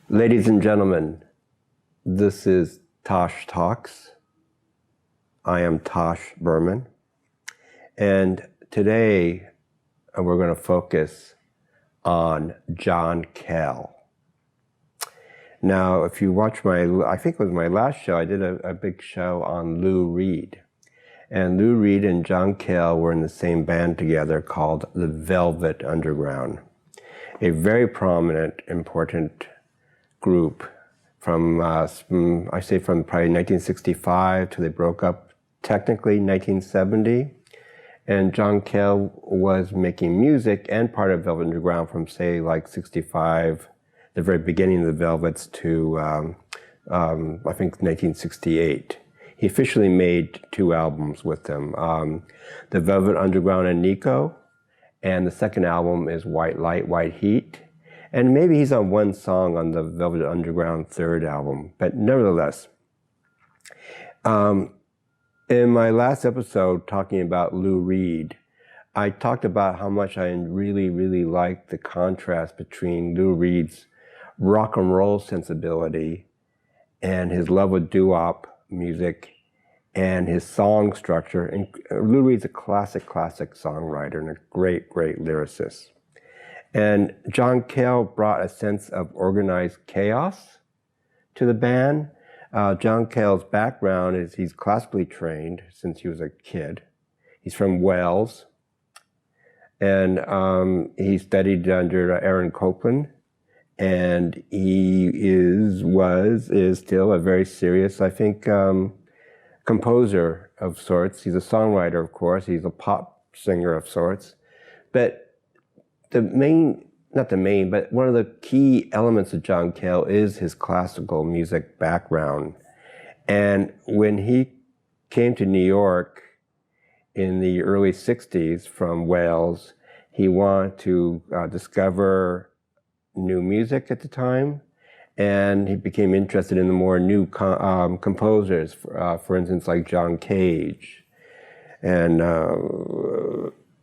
Ladies and gentlemen, this is Tosh Talks. I am Tosh Berman, and today we're going to focus on John Cale. Now, if you watch I think it was my last show, I did a big show on Lou Reed. And Lou Reed and John Cale were in the same band together called the Velvet Underground. A very prominent, important group from probably 1965 till they broke up, technically 1970. And John Cale was making music and part of Velvet Underground from say like 65, the very beginning of the Velvets, to I think 1968. He officially made 2 albums with them, the Velvet Underground and Nico, and the second album is White Light, White Heat. And maybe he's on one song on the Velvet Underground third album, but nevertheless. In my last episode talking about Lou Reed, I talked about how much I really liked the contrast between Lou Reed's rock and roll sensibility and his love of doo-wop music and his song structure. And Lou Reed's a classic songwriter and a great lyricist. And John Cale brought a sense of organized chaos to the band. John Cale's background is he's classically trained since he was a kid. He's from Wales, and he studied under Aaron Copland, and he is still a very serious, I think, composer of sorts. He's a songwriter, of course. He's a pop singer of sorts. But but one of the key elements of John Cale is his classical music background. And when he came to New York in the early 60s from Wales, he wanted to discover new music at the time. And he became interested in the more new composers, for instance, like John Cage and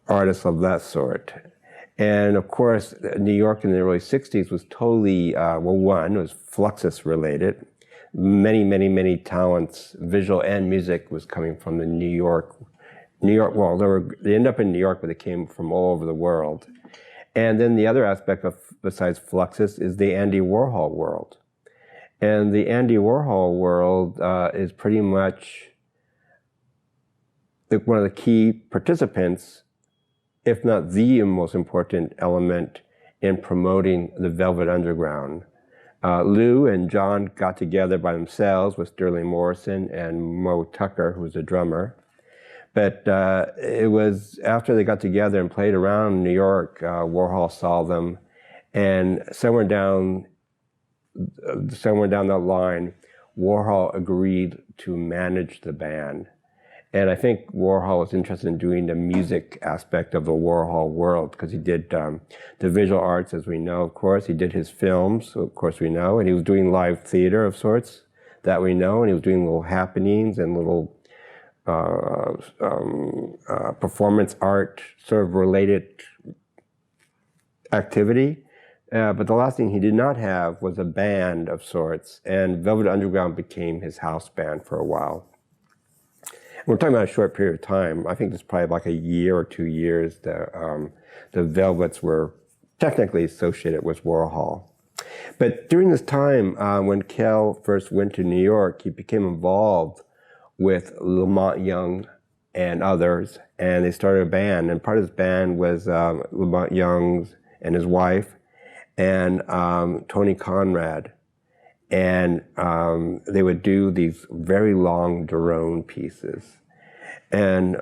artists of that sort. And of course, New York in the early 60s was totally, one, it was Fluxus related. Many talents, visual and music, was coming from the New York, well, they ended up in New York, but they came from all over the world. And then the other aspect besides Fluxus is the Andy Warhol world. And the Andy Warhol world is pretty much one of the key participants, if not the most important element in promoting the Velvet Underground. Lou and John got together by themselves with Sterling Morrison and Mo Tucker, who was a drummer. But it was after they got together and played around New York, Warhol saw them, and somewhere down that line, Warhol agreed to manage the band. And I think Warhol was interested in doing the music aspect of the Warhol world because he did the visual arts, as we know, of course. He did his films, of course we know, and he was doing live theater of sorts, that we know, and he was doing little happenings and little performance art sort of related activity. But the last thing he did not have was a band of sorts, and Velvet Underground became his house band for a while. We're talking about a short period of time. I think it's probably like a year or 2 years that the Velvets were technically associated with Warhol. But during this time, when Cale first went to New York, he became involved with Lamont Young and others, and they started a band. And part of this band was Lamont Young and his wife, and Tony Conrad. And they would do these very long drone pieces. And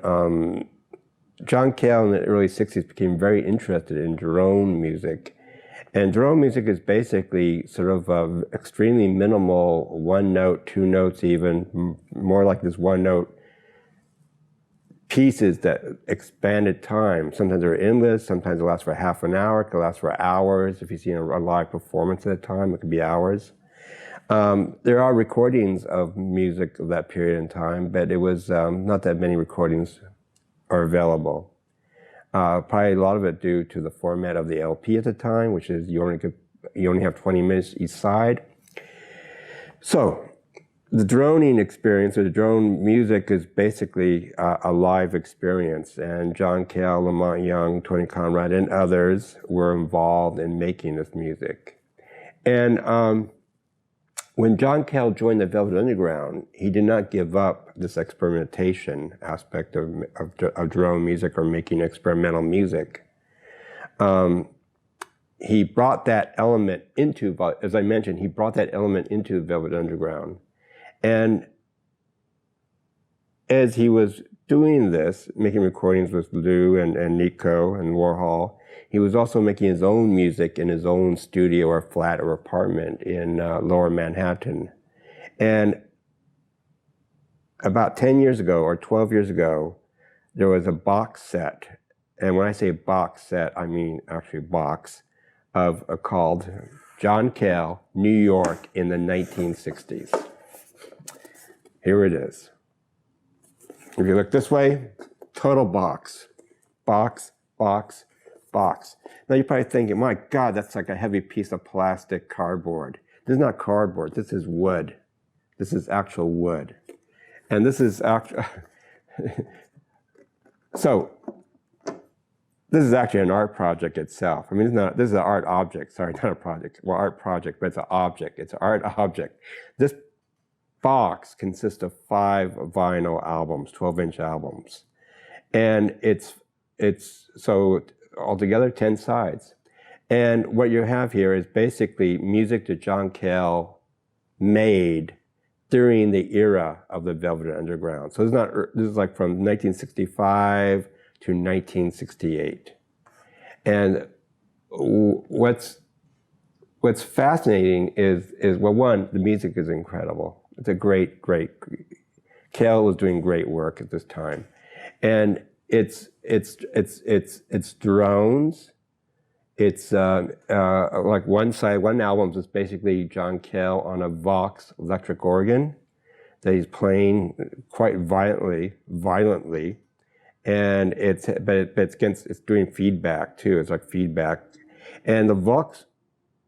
John Cale in the early 60s became very interested in drone music. And drone music is basically sort of extremely minimal, 1 note, 2 notes even, more like this 1 note pieces that expanded time. Sometimes they're endless, sometimes it lasts for half an hour, it could last for hours. If you see a live performance at a time, it could be hours. There are recordings of music of that period in time, but it was not that many recordings are available. Probably a lot of it due to the format of the LP at the time, which is you only could you only have 20 minutes each side. So the droning experience, or the drone music, is basically a live experience. And John Cale, Lamont Young, Tony Conrad, and others were involved in making this music. And when John Cale joined the Velvet Underground, he did not give up this experimentation aspect of drone music or making experimental music. He brought that element into, as I mentioned, he brought that element into Velvet Underground. And as he was doing this, making recordings with Lou and Nico and Warhol, he was also making his own music in his own studio or flat or apartment in Lower Manhattan. And about 10 years ago or 12 years ago, there was a box set. And when I say box set, I mean actually box of called John Cale, New York in the 1960s. Here it is. If you look this way, total box, box, box, box. Now you're probably thinking, my God, that's like a heavy piece of plastic cardboard. This is not cardboard, this is wood. This is actual wood. And this is actual, so this is actually an art project itself. I mean, this is an art object, sorry, not a project. Well, art project, but it's an object, it's an art object. This box consists of 5 vinyl albums, 12-inch albums. And it's so altogether 10 sides. And what you have here is basically music that John Cale made during the era of the Velvet Underground. So this is like from 1965 to 1968. And what's fascinating is well, one, the music is incredible. It's a great, Cale was doing great work at this time. And it's drones. It's like one album is basically John Cale on a Vox electric organ that he's playing quite violently. And it's doing feedback too. It's like feedback. And the Vox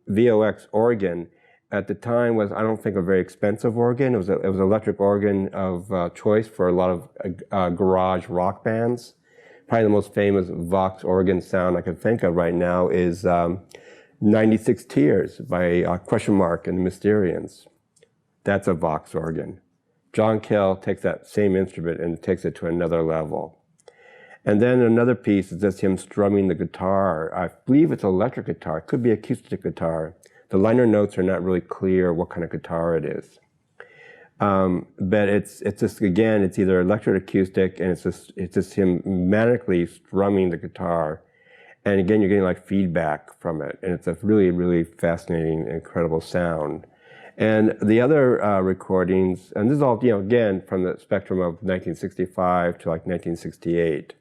VOX organ at the time was, I don't think, a very expensive organ. It was an electric organ of choice for a lot of garage rock bands. Probably the most famous Vox organ sound I can think of right now is 96 Tears by Question Mark and the Mysterians. That's a Vox organ. John Cale takes that same instrument and takes it to another level. And then another piece is just him strumming the guitar. I believe it's electric guitar. It could be acoustic guitar. The liner notes are not really clear what kind of guitar it is. But it's just, again, it's either electric or acoustic, and it's just him manically strumming the guitar. And again, you're getting like feedback from it. And it's a really, really fascinating, incredible sound. And the other recordings, and this is all, again, from the spectrum of 1965 to like 1968.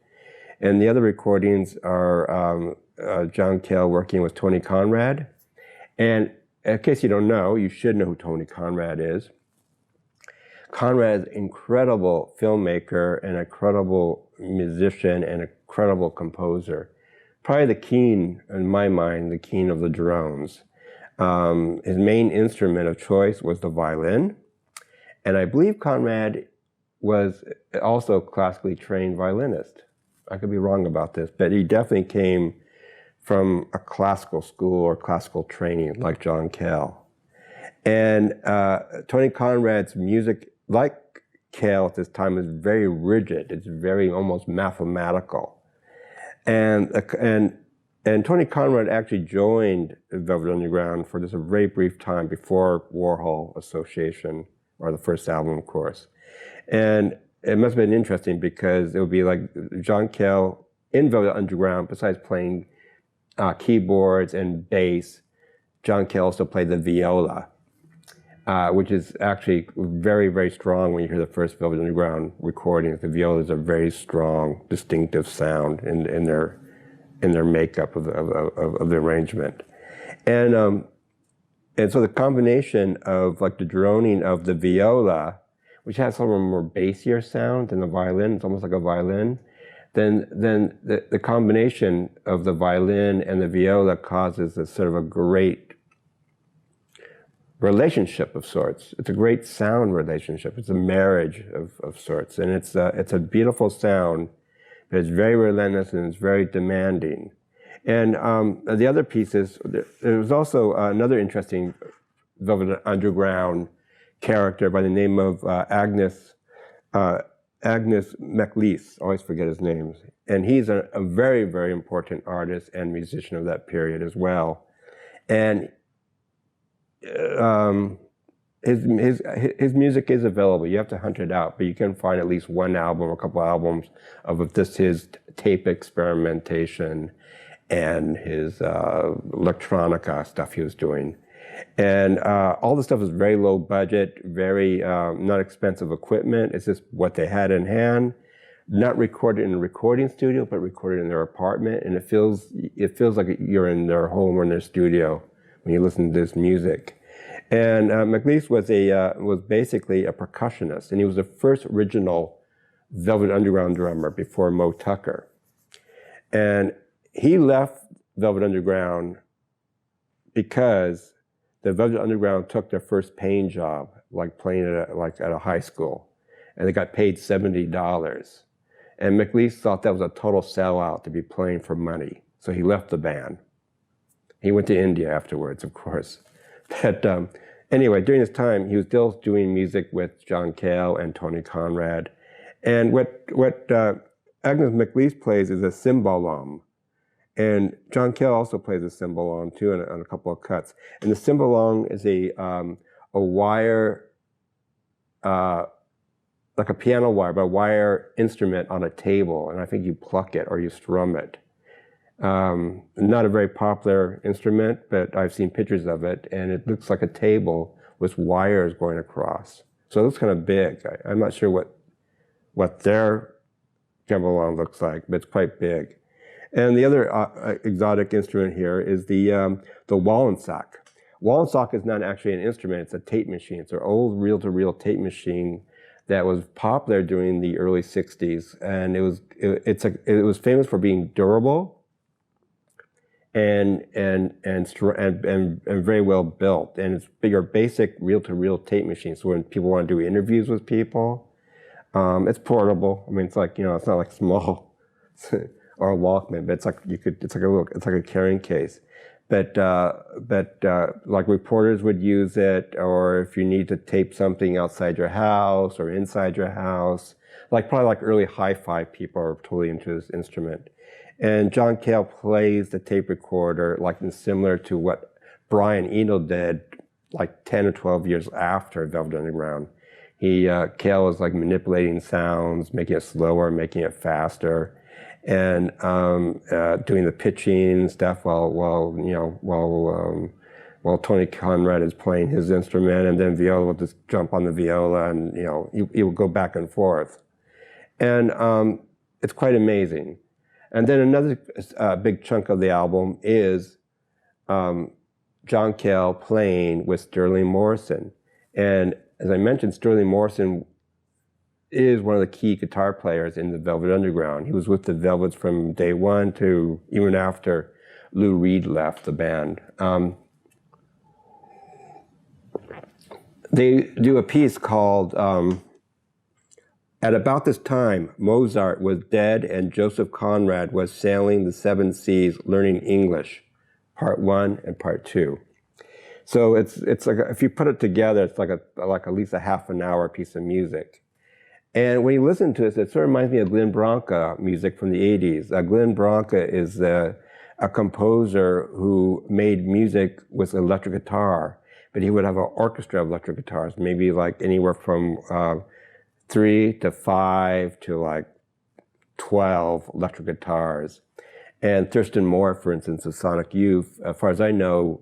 And the other recordings are John Cale working with Tony Conrad. And in case you don't know, you should know who Tony Conrad is. Conrad is an incredible filmmaker, an incredible musician, and an incredible composer. Probably the king, in my mind, the king of the drones. His main instrument of choice was the violin. And I believe Conrad was also a classically trained violinist. I could be wrong about this, but he definitely came from a classical school or classical training like John Cale. And Tony Conrad's music, like Cale at this time, is very rigid. It's very almost mathematical. And Tony Conrad actually joined Velvet Underground for just a very brief time before Warhol Association, or the first album, of course. And it must have been interesting because it would be like John Cale in Velvet Underground, besides playing keyboards and bass, John Cale also played the viola, which is actually very, very strong when you hear the first Velvet Underground recordings. The viola is a very strong, distinctive sound in their makeup of the arrangement. And so the combination of like the droning of the viola, which has sort of a more bassier sound than the violin, it's almost like a violin, then the combination of the violin and the viola causes a sort of a great relationship of sorts. It's a great sound relationship. It's a marriage of sorts. And it's a beautiful sound, but it's very relentless and it's very demanding. And the other pieces, there was also another interesting Velvet Underground character by the name of Agnes McLeese, always forget his name. And he's a very, very important artist and musician of that period as well. And his music is available. You have to hunt it out, but you can find at least one album or a couple albums of just his tape experimentation and his electronica stuff he was doing. And all the stuff is very low budget, very not expensive equipment. It's just what they had in hand. Not recorded in a recording studio, but recorded in their apartment. And it feels like you're in their home or in their studio when you listen to this music. And McLeese was basically a percussionist, and he was the first original Velvet Underground drummer before Moe Tucker. And he left Velvet Underground because the Velvet Underground took their first paying job, like playing at a high school, and they got paid $70. And McLeese thought that was a total sellout to be playing for money, so he left the band. He went to India afterwards, of course. But anyway, during this time, he was still doing music with John Cale and Tony Conrad. And what Agnes McLeese plays is a cymbalom. And John Cale also plays a cymbalom too, on a couple of cuts. And the cymbalom is a wire, like a piano wire, but a wire instrument on a table. And I think you pluck it or you strum it. Not a very popular instrument, but I've seen pictures of it, and it looks like a table with wires going across. So it looks kind of big. I'm not sure what their cymbalom looks like, but it's quite big. And the other exotic instrument here is the Wallensack. Wallensack is not actually an instrument; it's a tape machine. It's an old reel-to-reel tape machine that was popular during the early '60s, and it was famous for being durable and very well built. And it's your basic reel-to-reel tape machine. So when people want to do interviews with people, it's portable. I mean, it's like, it's not like small or a Walkman, but it's like a carrying case. But like reporters would use it, or if you need to tape something outside your house or inside your house, probably like early hi-fi people are totally into this instrument. And John Cale plays the tape recorder similar to what Brian Eno did 10 or 12 years after Velvet Underground. Cale was manipulating sounds, making it slower, making it faster, and doing the pitching stuff while Tony Conrad is playing his instrument, and then viola will just jump on the viola, and he will go back and forth. And it's quite amazing. And then another big chunk of the album is John Cale playing with Sterling Morrison. And as I mentioned, Sterling Morrison is one of the key guitar players in the Velvet Underground. He was with the Velvets from day one to even after Lou Reed left the band. They do a piece called At About This Time, Mozart was dead and Joseph Conrad was sailing the seven seas learning English, part 1 and part 2. So it's like, if you put it together, it's like at least a half an hour piece of music. And when you listen to it sort of reminds me of Glenn Branca music from the 80s. Glenn Branca is a composer who made music with electric guitar, but he would have an orchestra of electric guitars, maybe anywhere from 3 to 5 to 12 electric guitars. And Thurston Moore, for instance, of Sonic Youth, as far as I know,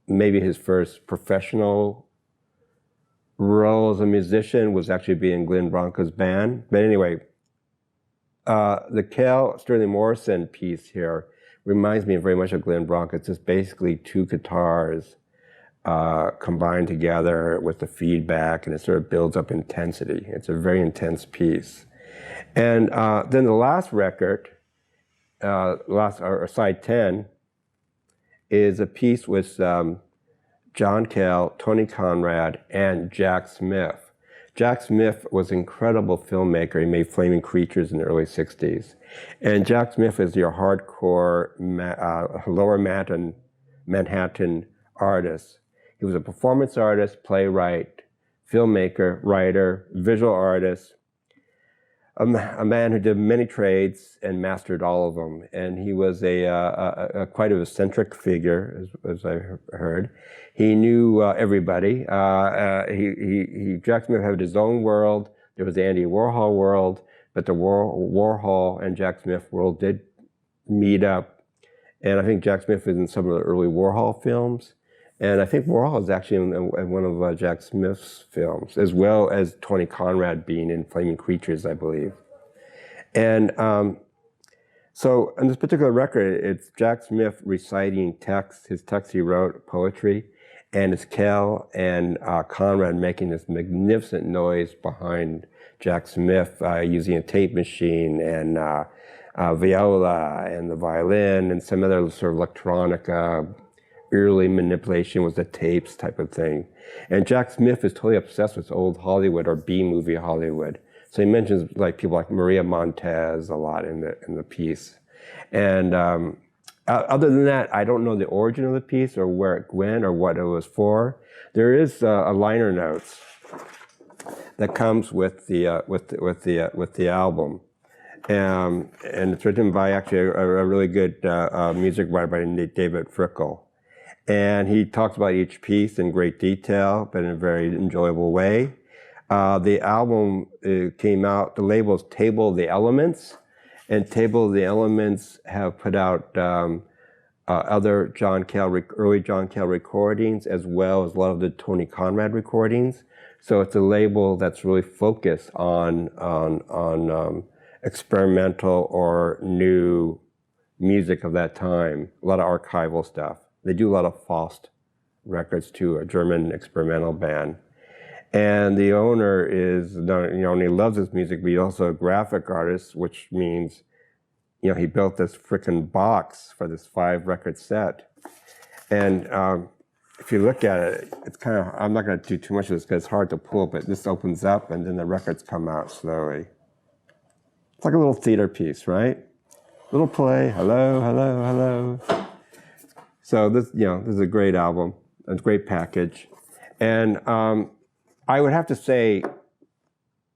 maybe his first professional role as a musician was actually being Glenn Branca's band. But anyway, the Cale Sterling Morrison piece here reminds me very much of Glenn Branca. It's just basically two guitars combined together with the feedback, and it sort of builds up intensity. It's a very intense piece. And then the last record, side 10, is a piece with John Cale, Tony Conrad, and Jack Smith. Jack Smith was an incredible filmmaker. He made Flaming Creatures in the early 60s. And Jack Smith is your hardcore lower Manhattan artist. He was a performance artist, playwright, filmmaker, writer, visual artist, a man who did many trades and mastered all of them. And he was a quite an eccentric figure, as I heard. He knew everybody. Jack Smith had his own world. There was the Andy Warhol world, but the Warhol and Jack Smith world did meet up. And I think Jack Smith is in some of the early Warhol films. And I think Warhol is actually in one of Jack Smith's films, as well as Tony Conrad being in Flaming Creatures, I believe. And so on this particular record, it's Jack Smith reciting text, his text he wrote, poetry, and it's Cale and Conrad making this magnificent noise behind Jack Smith using a tape machine and viola and the violin and some other sort of electronic early manipulation was the tapes type of thing. And Jack Smith is totally obsessed with old Hollywood or B-movie Hollywood. So he mentions like people like Maria Montez a lot in the piece. And other than that, I don't know the origin of the piece or where it went or what it was for. There is a liner notes that comes with the album. And it's written by actually a really good music writer named David Frickel. And he talks about each piece in great detail, but in a very enjoyable way. The album came out, the label is Table of the Elements, and Table of the Elements have put out other early John Cale recordings, as well as a lot of the Tony Conrad recordings. So it's a label that's really focused on experimental or new music of that time, a lot of archival stuff. They do a lot of Faust records too, a German experimental band. And the owner is, not only loves his music, but he's also a graphic artist, which means, he built this frickin' box for this 5-record set. And if you look at it, it's kind of, I'm not going to do too much of this because it's hard to pull, but this opens up and then the records come out slowly. It's like a little theater piece, right? Little play, hello, hello, hello. So this, this is a great album, a great package. And I would have to say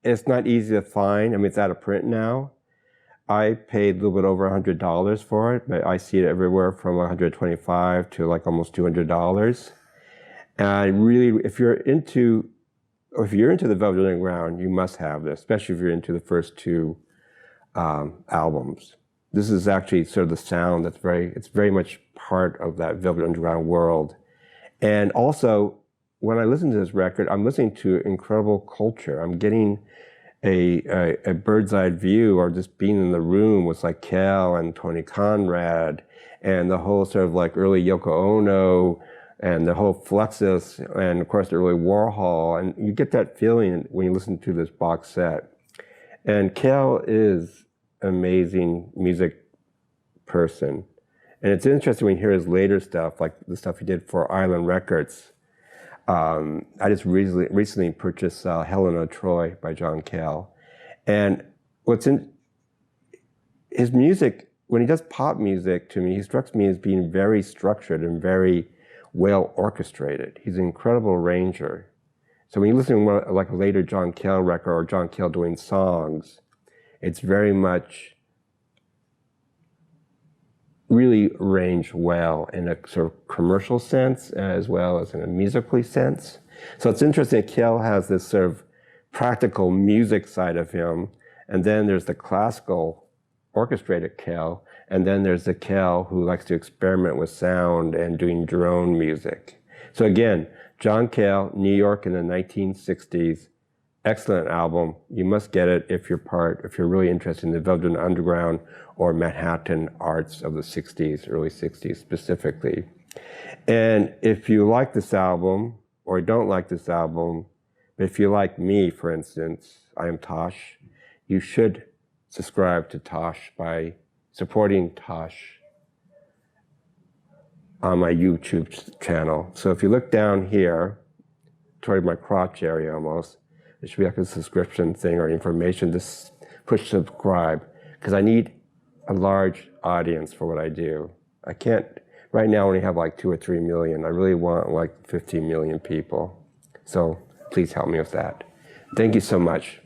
it's not easy to find. I mean, it's out of print now. I paid a little bit over $100 for it, but I see it everywhere from $125 to like almost $200. And I really, if you're into the Velvet Underground, you must have this, especially if you're into the first 2 albums. This is actually sort of the sound that's it's very much part of that Velvet Underground world. And also, when I listen to this record, I'm listening to incredible culture. I'm getting a bird's eye view, or just being in the room with like Cale and Tony Conrad and the whole sort of like early Yoko Ono and the whole Fluxus and of course the early Warhol. And you get that feeling when you listen to this box set. And Cale is an amazing music person. And it's interesting when you hear his later stuff, like the stuff he did for Island Records. I just recently purchased Helen of Troy by John Cale. And his music, when he does pop music to me, he strikes me as being very structured and very well orchestrated. He's an incredible arranger. So when you listen to like a later John Cale record or John Cale doing songs, it's very much really arranged well in a sort of commercial sense as well as in a musically sense. So it's interesting that Cale has this sort of practical music side of him, and then there's the classical orchestrated Cale, and then there's the Cale who likes to experiment with sound and doing drone music. So again, John Cale, New York in the 1960s, excellent album. You must get it if you're really interested in the Velvet Underground or Manhattan arts of the 60s, early 60s specifically. And if you like this album, or don't like this album, but if you like me, for instance, I am Tosh, you should subscribe to Tosh by supporting Tosh on my YouTube channel. So if you look down here, toward my crotch area almost, there should be like a subscription thing or information. Just push subscribe, because I need a large audience for what I do. I can't, right now I only have like 2 or 3 million. I really want like 15 million people. So please help me with that. Thank you so much.